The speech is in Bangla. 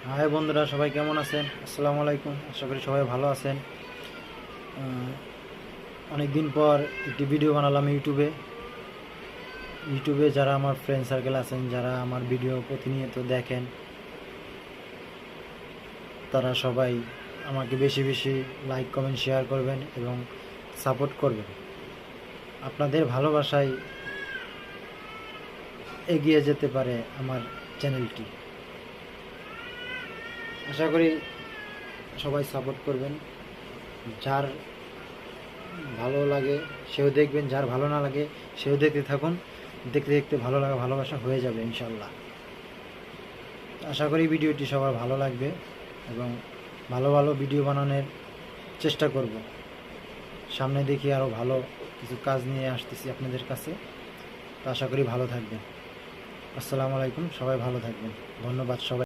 হাই বন্ধুরা, সবাই কেমন আছেন? আসসালামু আলাইকুম। আশা করি সবাই ভালো আছেন। অনেক দিন পর একটি ভিডিও বানালাম ইউটিউবে যারা আমার ফ্রেন্ড সার্কেল আছেন, যারা আমার ভিডিও প্রতিনিয়ত দেখেন, তারা সবাই আমাকে বেশি বেশি লাইক কমেন্ট শেয়ার করবেন এবং সাপোর্ট করবেন। আপনাদের ভালোবাসায় এগিয়ে যেতে পারে আমার চ্যানেলটি। আশা করি সবাই সাপোর্ট করবেন। যার ভালো লাগে সেও দেখবেন, যার ভালো না লাগে সেও দেখতে থাকুন। দেখতে দেখতে ভালো লাগা ভালোবাসা হয়ে যাবে ইনশাল্লাহ। আশা করি ভিডিওটি সবার ভালো লাগবে এবং ভালো ভালো ভিডিও বানানোর চেষ্টা করব। সামনে দেখি আরও ভালো কিছু কাজ নিয়ে আসতেছি আপনাদের কাছে। তো আশা করি ভালো থাকবেন। আসসালামু আলাইকুম, সবাই ভালো থাকবেন। ধন্যবাদ সবাই।